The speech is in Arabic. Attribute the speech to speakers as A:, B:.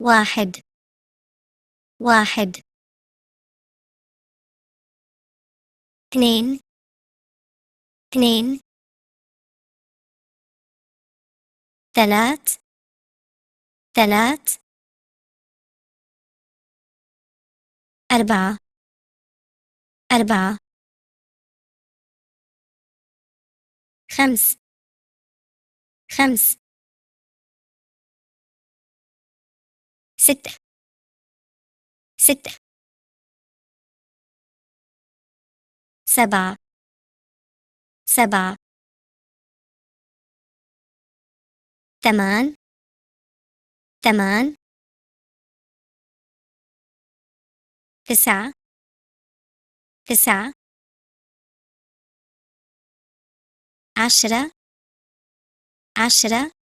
A: واحد واحد اثنين اثنين ثلاث ثلاث أربعة أربعة خمس خمس ستة ستة سبعة سبعة ثمان ثمان تسعة تسعة عشرة عشرة